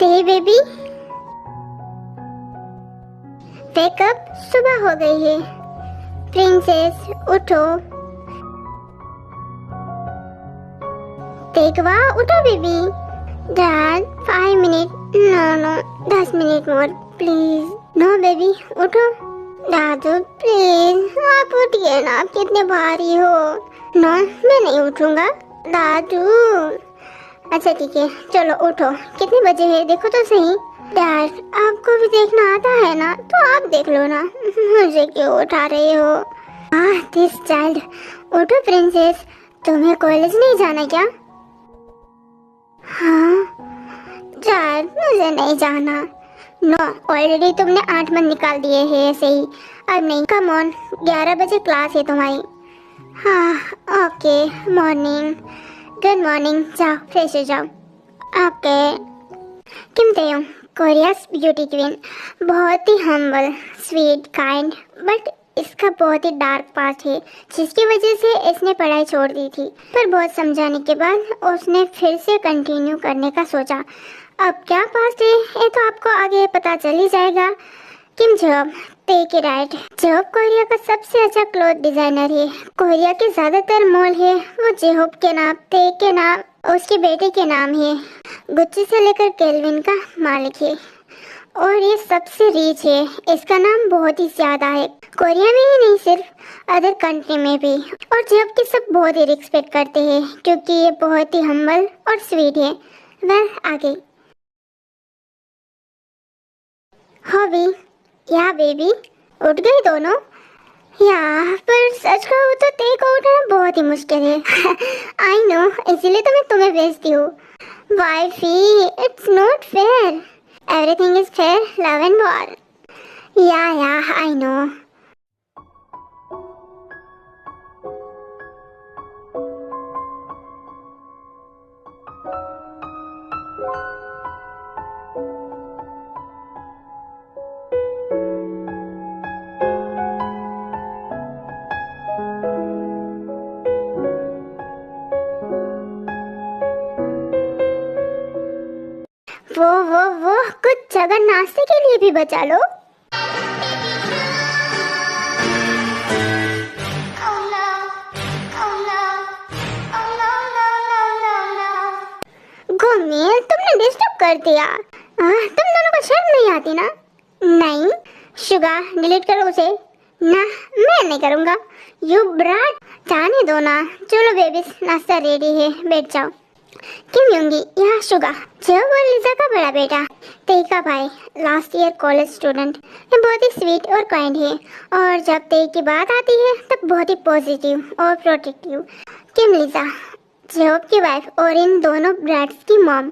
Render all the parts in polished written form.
Day baby, wake up, सुबह हो गई है। प्रिंसेस उठो। देखवा, उठो baby. Dad 5 minute, no 10 minute more please. No baby, उठो। दादू प्लीज, आप उठिए ना, आप कितने भारी हो। नो, मैं नहीं उठूंगा दादू। अच्छा ठीक है, चलो उठो। कितने बजे हैं देखो तो सही। डैड, आपको भी देखना आता है ना, तो आप देख लो ना, मुझे क्यों उठा रहे हो। This child. उठो प्रिंसेस, तुम्हें कॉलेज नहीं जाना क्या? हाँ डैड, मुझे नहीं जाना। नो, ऑलरेडी तुमने 8 मंथ निकाल दिए हैं ऐसे ही। अब नहीं, कम ऑन, 11 बजे क्लास है तुम्हारी। हाँ ओके, मॉर्निंग। गुड मॉर्निंग, जाओ फ्रेश हो जाओ। ओके। किम तेयोंग, कोरियाज ब्यूटी क्वीन। बहुत ही हम्बल, स्वीट, काइंड, बट इसका बहुत ही डार्क पास्ट है, जिसकी वजह से इसने पढ़ाई छोड़ दी थी। पर बहुत समझाने के बाद उसने फिर से कंटिन्यू करने का सोचा। अब क्या पास्ट है ये तो आपको आगे पता चल ही जाएगा। Kim job, take it right. Job Korea का सबसे अच्छा क्लॉथ डिजाइनर है। कोरिया के ज्यादातर मॉल है वो जेहोब के नाम, टेक के नाम, उसके बेटे के नाम है। गुच्ची से लेकर केल्विन का मालिक है और ये सबसे रिच है। इसका नाम बहुत ही ज्यादा है, कोरिया में ही नहीं सिर्फ अदर कंट्री में भी। और जॉब के सब बहुत ही रिस्पेक्ट करते हैं क्योंकि ये बहुत ही हम्बल और स्वीट है। वेल, आगे हॉबी। या बेबी, उठ गई दोनों? या पर सच कहूँ तो तेरे को उठना बहुत ही मुश्किल है। आई नो, इसीलिए तो मैं तुम्हें भेजती हूँ। Wifey, it's not fair. Everything is fair, love and war. या आई नो। वो कुछ जगह नाश्ते के लिए भी बचा लो। गोमेल, तुमने डिस्टर्ब कर दिया। तुम दोनों को शर्म नहीं आती ना? नहीं, शुगा डिलीट करो उसे। ना, मैं नहीं करूँगा। यू ब्राट, जाने दो ना। चलो बेबीज, नाश्ता रेडी है, बैठ जाओ। किम योंगी, यहाँ शुगा, जब और लिजा का बड़ा बेटा, तेई का भाई, लास्ट ईयर कॉलेज स्टूडेंट। ये बहुत ही स्वीट और काइंड है और जब तेई की बात आती है तब बहुत ही पॉजिटिव और प्रोटेक्टिव। किम लिजा, जॉब की वाइफ और इन दोनों ब्राड्स की मॉम।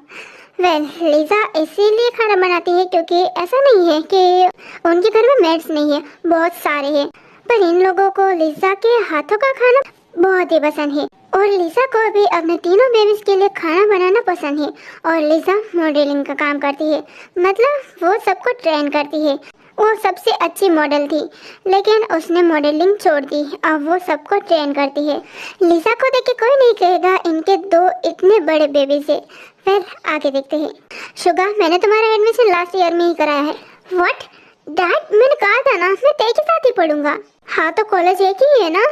वेल, लिजा इसीलिए खाना बनाती है क्योंकि ऐसा नहीं है कि उनके घर में मेड्स नहीं है, बहुत सारे हैं। पर इन लोगों को लिजा के हाथों का खाना बहुत ही पसंद है और लिजा को भी अपने तीनों बेबीज के लिए खाना बनाना पसंद है। और लिजा मॉडलिंग का काम करती है, मतलब वो सबको ट्रेन करती है। वो सबसे अच्छी मॉडल थी लेकिन उसने मॉडलिंग छोड़ दी, अब वो सबको ट्रेन करती है। लिजा को देख के कोई नहीं कहेगा इनके 2 इतने बड़े बेबीज है। फिर आगे देखते हैं। शुगा, मैंने तुम्हारा एडमिशन लास्ट ईयर में ही कराया है। व्हाट? डैड, मैंने कहा था ना मैं तेरे के साथ ही पढ़ूंगा। हाँ तो कॉलेज एक ही है ना?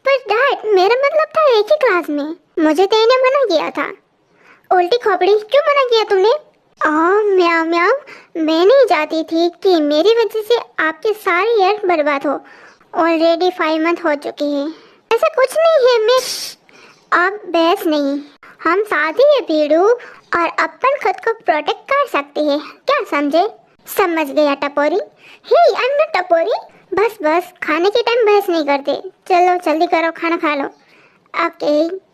पर डैड, मेरा मतलब था एक ही क्लास में। मुझे तेरे ने मना किया था। उल्टी खोपड़ी, क्यों मना किया तुमने? म्याऊ म्याऊ, मैं नहीं चाहती थी कि मेरी वजह से आपके सारे ईयर बर्बाद हो। ऑलरेडी 5 मंथ हो चुके हैं। ऐसा कुछ नहीं है। मैं अब बहस नहीं, हम साथ ही है भीड़ू और अपन खुद को प्रोटेक्ट कर सकते हैं, क्या समझे? समझ गया टपोरी। हे, आई एम नॉट टपोरी। बस खाने के टाइम बहस नहीं करते। चलो जल्दी करो, खाना खा लो। ओके।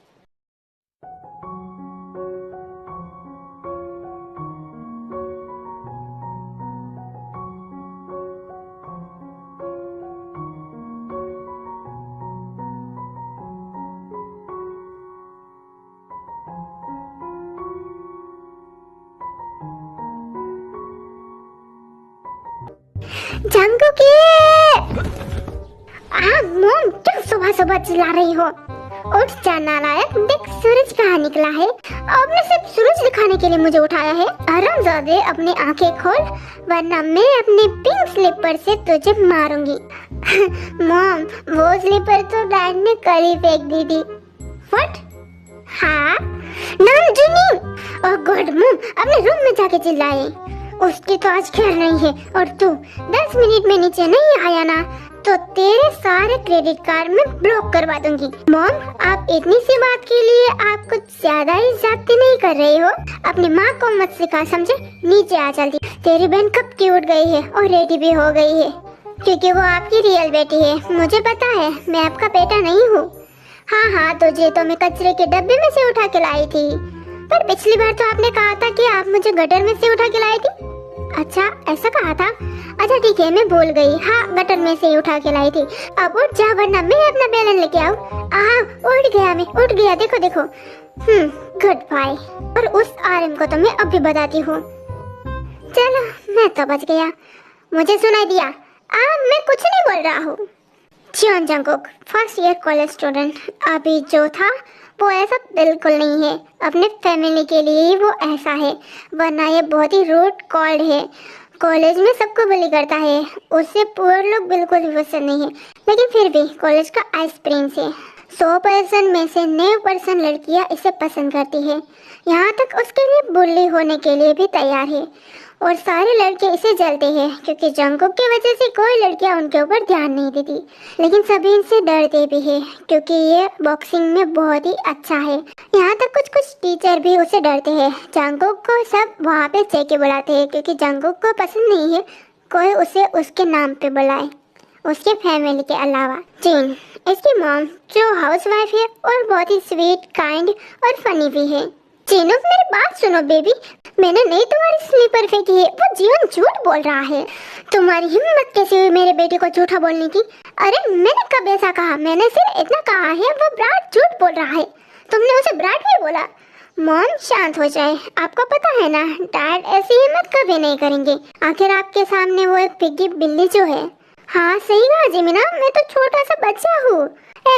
जंगू के, मॉम, क्यों सुबह सुबह चिल्ला रही हो? उठ जा नालायक, देख सूरज कहाँ निकला है। आपने सिर्फ सूरज दिखाने के लिए मुझे उठाया है। हरामजादे, अपनी आंखें खोल वरना मैं अपने पिंक स्लीपर से तुझे मारूंगी। मॉम, वो स्लीपर तो डैड ने कल ही फेंक दी थी। व्हाट? हाँ नामजुनी। ओह गॉड मॉम, अपने रूम में जाके चिल्लाए। उसकी तो आज खैर नहीं है, और तू 10 मिनट में नीचे नहीं आया ना तो तेरे सारे क्रेडिट कार्ड में ब्लॉक करवा दूंगी। मॉम, आप इतनी सी बात के लिए आप कुछ ज्यादा ही ज्यादती नहीं कर रही हो? अपनी माँ को मत सिखा, समझे? नीचे आ जल्दी। तेरी बहन कब की उठ गई है और रेडी भी हो गई है, क्योंकि वो आपकी रियल बेटी है। मुझे पता है, मैं आपका बेटा नहीं हूँ। हाँ, तुझे तो मैं कचरे के डब्बे में से उठा के लाई थी, पर पिछली बार तो आपने कहा था कि आप मुझे गटर में से उठा के लाई थी। अच्छा, ऐसा कहा था? अच्छा ठीक है, मैं भूल गई। हाँ, गटर में से उठा के लाई थी। अब उठ जा वरना मैं अपना बेलन लेके आऊँ। उठ गया, मैं उठ गया। देखो देखो। Good bye. और उस आरएम को तो मैं अब भी बताती हूँ। चलो, मैं तो बच गया। मुझे सुनाई दिया। मैं कुछ नहीं बोल रहा हूँ। Jeon Jungkook, first year college student. अभी जो था वो ऐसा बिल्कुल नहीं है। अपने फैमिली के लिए ही वो ऐसा है, वरना ये बहुत ही रूड कॉल्ड है। कॉलेज में सबको बुली करता है। उससे पुअर लोग बिल्कुल भी पसंद नहीं है, लेकिन फिर भी कॉलेज का आइस प्रिंस है। 100% में से 90% लड़कियां इसे पसंद करती है। यहाँ तक उसके लिए बुली होने के लिए भी तैयार है। और सारे लड़के इसे जलते हैं, क्योंकि जंगकुक की वजह से कोई लड़कियां उनके ऊपर ध्यान नहीं देती। लेकिन सभी इनसे डरते भी हैं, क्योंकि ये बॉक्सिंग में बहुत ही अच्छा है। यहाँ तक कुछ कुछ टीचर भी उसे डरते हैं। जंगकुक को सब वहाँ पे चेके बुलाते हैं, क्योंकि जंगकुक को पसंद नहीं है कोई उसे उसके नाम पे बुलाए, उसके फैमिली के अलावा। जिन, इसकी मॉम जो हाउसवाइफ है और बहुत ही स्वीट, काइंड और फनी भी है। जिनू, मेरी बात सुनो बेबी, मैंने नहीं तुम्हारी स्लीपर फेंकी है। वो जीवन झूठ बोल रहा है। तुम्हारी हिम्मत कैसे हुई मेरे बेटे को झूठा बोलने की? अरे मैंने कब ऐसा कहा? मैंने सिर्फ इतना कहा है वो ब्राट झूठ बोल रहा है। तुमने उसे ब्राट भी बोला। मॉम शांत हो जाए, आपको पता है ना डैड ऐसी हिम्मत कभी नहीं करेंगे। आखिर आपके सामने वो एक पिग्गी बिल्ली जो है। हाँ सही कहा जिमिना, मैं तो छोटा सा बच्चा हूँ।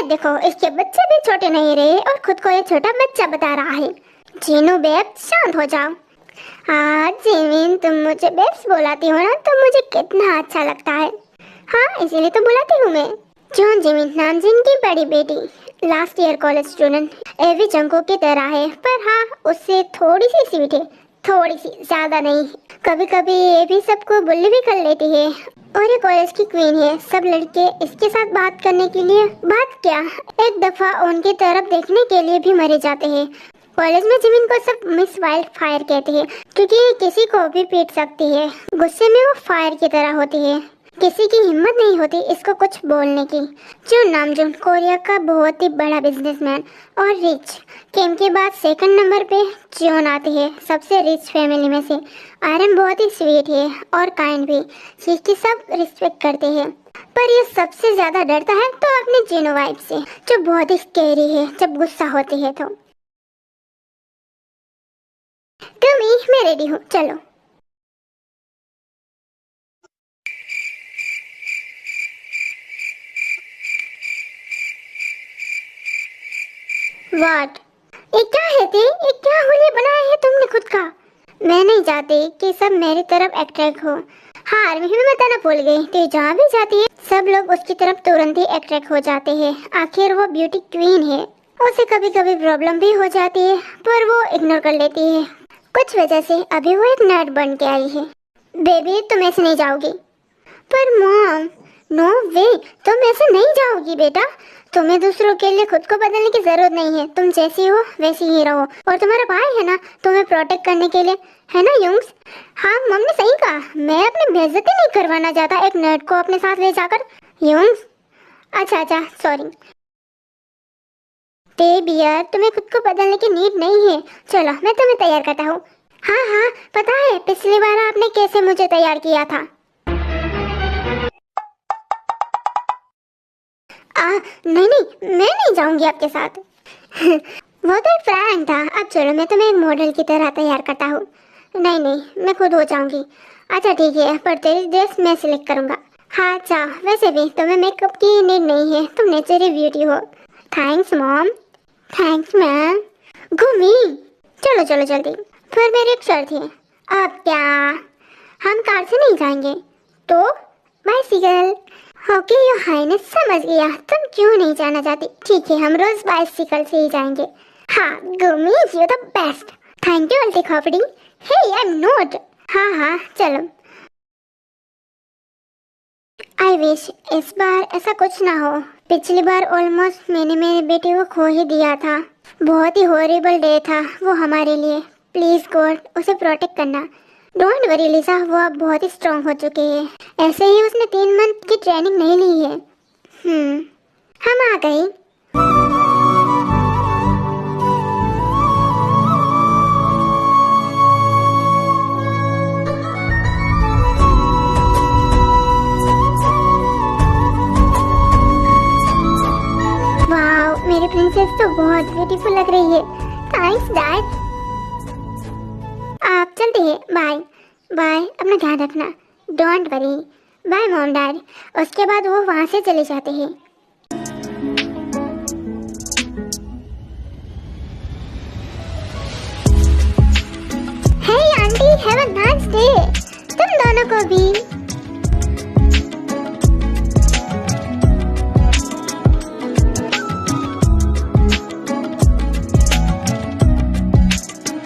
देखो, इसके बच्चे भी छोटे नहीं रहे और खुद को ये छोटा बच्चा बता रहा है। जीनू बेब, शांत हो जाओ। हाँ जिमिन, तुम मुझे बेब्स बुलाती हो ना तो मुझे कितना अच्छा लगता है। हाँ, इसीलिए तो बुलाती हूँ मैं। जॉन जिमिन, नामजिन की बड़ी बेटी, लास्ट ईयर कॉलेज स्टूडेंट। एवी जंगकुक की तरह है, पर हाँ उससे थोड़ी सी स्वीट है, थोड़ी सी, ज्यादा नहीं। कभी कभी ये भी सबको बुल्ली भी कर लेती है। और ये कॉलेज की क्वीन है। सब लड़के इसके साथ बात करने के लिए, बात क्या, एक दफा उनकी तरफ देखने के लिए भी मरे जाते हैं। कॉलेज में जिमिन को सब मिस वाइल्ड फायर कहते हैं, क्योंकि ये किसी को भी पीट सकती है। गुस्से में वो फायर की तरह होती है। किसी की हिम्मत नहीं होती इसको कुछ बोलने की। जो नामजून, कोरिया का बहुत ही बड़ा बिजनेसमैन और रिच। किम के बाद सेकंड नंबर पे जियोन आती है, सबसे रिच फैमिली में से। आर्यन बहुत ही स्वीट है और काइंड भी, जिसकी सब रिस्पेक्ट करते हैं। पर ये सबसे ज्यादा डरता है तो अपनी जिनो वाइफ से, जो बहुत ही स्कैरी है जब गुस्सा होती है तो। मैं रेडी हूँ, चलो। व्हाट? ये क्या है ते? ये क्या हुलिया बनाया है तुमने खुद का? मैं नहीं चाहती कि सब मेरी तरफ अट्रैक्ट हो। हाँ, आर्मी में बताना भूल गई, तो जहाँ भी जाती है सब लोग उसकी तरफ तुरंत ही अट्रैक्ट हो जाते हैं। आखिर वो ब्यूटी क्वीन है। उसे कभी कभी प्रॉब्लम भी हो जाती है, पर वो इग्नोर कर लेती है। कुछ वजह से अभी वो एक नर्ड बन के आई है। बेबी, तुम ऐसे नहीं जाओगी। पर मॉम, नो वे, तुम ऐसे नहीं जाओगी बेटा। तुम्हें दूसरों के लिए खुद को बदलने की जरूरत नहीं है। तुम जैसी हो वैसी ही रहो। और तुम्हारा भाई है ना तुम्हें प्रोटेक्ट करने के लिए, है ना युंग्स? हाँ, मम ने सही कहा। मैं अपनी बेइज्जती नहीं करवाना चाहता एक नर्ड को अपने साथ ले जाकर। युंग्स, अच्छा, सॉरी। बेबियर, तुम्हें खुद को बदलने की नीड नहीं है। चलो, मैं तुम्हें तैयार करता हूँ। हाँ, पता है पिछली बार आपने कैसे मुझे तैयार किया था। नहीं, मैं नहीं जाऊंगी आपके साथ। वो तो एक प्रैंक था। अब चलो, मैं तुम्हें एक मॉडल की तरह तैयार करता हूँ। नहीं, मैं खुद हो जाऊंगी। अच्छा ठीक है, पर तेरी ड्रेस मैं सिलेक्ट करूंगा। हाँ, अच्छा, वैसे भी तुम्हें मेकअप की नीड नहीं है, तुम नेचुरल ब्यूटी हो। Thanks mom. Thanks ma'am. घूमी, चलो चलो जल्दी। पर मेरी एक शर्त है। अब क्या? हम कार से नहीं जाएंगे तो बाइसिकल। ओके योर हाइनेस, समझ गया। तुम क्यों नहीं जाना चाहती? ठीक है, हम रोज बाइसिकल से ही जाएंगे। हाँ गुमी, you the best. Thank you अल्टी खोपड़ी। Hey I am not. हाँ हाँ चलो। आई विश इस बार ऐसा कुछ ना हो। पिछली बार ऑलमोस्ट मैंने मेरे बेटे को खो ही दिया था। बहुत ही हॉरिबल डे था वो हमारे लिए। प्लीज गॉड उसे प्रोटेक्ट करना। डोंट वरी लिसा, वो अब बहुत ही स्ट्रांग हो चुके हैं। ऐसे ही उसने 3 मंथ की ट्रेनिंग नहीं ली है। हम आ गए। वाह, मेरी प्रिंसेस तो बहुत ब्यूटीफुल लग रही है। Thanks dad. आप चलते हैं। बाय बाय, अपना ध्यान रखना। Don't worry. Bye mom dad. उसके बाद वो वहाँ से चले जाते हैं। Hey aunty, have a nice day. तुम दोनों को भी।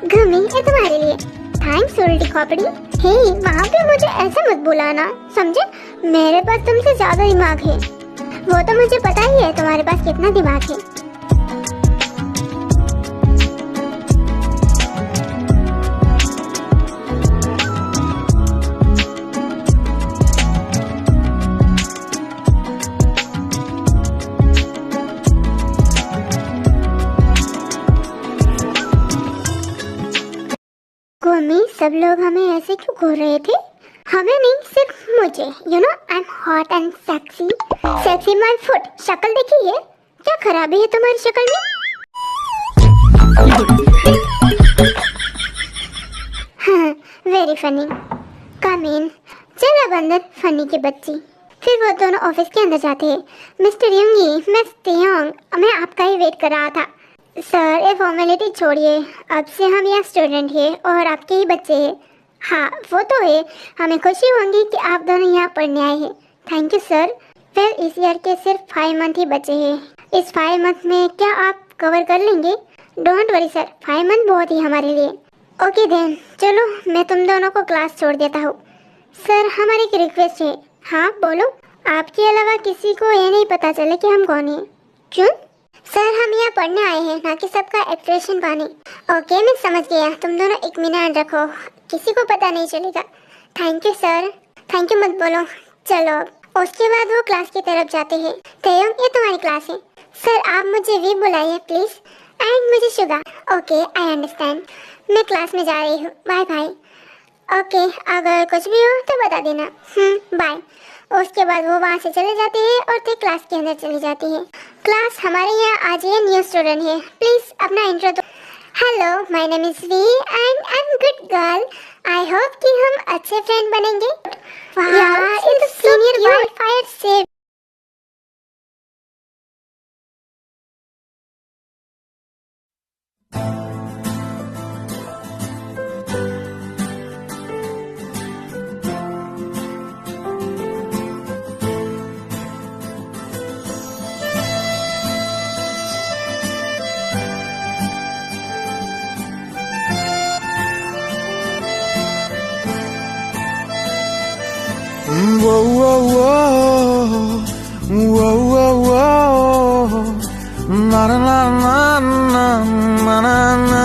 घूमी, ये तुम्हारे लिए। थैंक्स उल्टी खोपड़ी। हे वहाँ पे मुझे ऐसे मत बुलाना, समझे? मेरे पास तुमसे ज्यादा दिमाग है। वो तो मुझे पता ही है तुम्हारे पास कितना दिमाग है। घूमी, सब लोग हमें ऐसे क्यों घूर रहे थे? हमें नहीं, सिर्फ मुझे। You know I am hot and sexy. Sexy my foot. शक्ल देखिए, क्या खराबी है तुम्हारी शक्ल में? हाँ वेरी फनी। कम इन। चल अब अंदर फनी की बच्ची। फिर वो दोनों ऑफिस के अंदर जाते हैं। मिस्टर यंगी, मैं तियोंग, मैं आपका ही वेट कर रहा था। सर ये फॉर्मेलिटी छोड़िए, अब से हम यहाँ स्टूडेंट हैं और आपके ही बच्चे हैं। हाँ वो तो है, हमें खुशी होगी कि आप दोनों यहाँ पढ़ने आए हैं। Thank you sir. फिर इस ईयर के सिर्फ 5 मंथ ही बचे हैं। इस 5 मंथ में क्या आप कवर कर लेंगे? डोंट वरी सर, 5 मंथ बहुत ही हमारे लिए। ओके देन, चलो मैं तुम दोनों को क्लास छोड़ देता हूँ। सर हमारी एक रिक्वेस्ट है। हाँ बोलो। आपके अलावा किसी को ये नहीं पता चले कि हम कौन हैं। क्यों? सर हम यहाँ पढ़ने आए हैं, ना कि सबका एक्सप्रेशन पाने। ओके मैं समझ गया, तुम दोनों इत्मीनान रखो, किसी को पता नहीं चलेगा। Thank you sir. Thank you मत बोलो। चलो उसके बाद वो क्लास की तरफ जाते हैं। तेयोंग ये तुम्हारी क्लास है। सर आप मुझे वी बुलाइए प्लीज, एंड मुझे शुगा। Okay I understand. मैं क्लास में जा रही हूँ, बाय बाय। ओके अगर कुछ भी हो तो बता देना। बाय। उसके बाद वो वहाँ से चले जाते हैं और ते क्लास के अंदर चली जाती है। क्लास हमारे यहाँ आज ये न्यू स्टूडेंट है, प्लीज अपना इंट्रो दो। Hello my name is V and I am good girl. I hope कि हम अच्छे फ्रेंड बनेंगे। वाह it's senior wild fire save. Whoa, whoa, whoa, whoa, whoa, whoa, na na na na na na na na,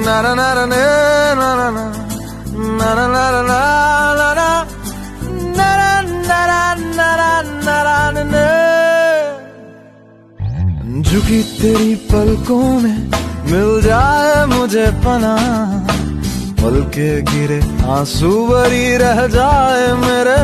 na na na na na na na na, na na na na na na na, na na na na. झुकी तेरी पलकों में मिल जाए मुझे पनाह, पल के गिरे आंसू भरी रह जाए मेरे।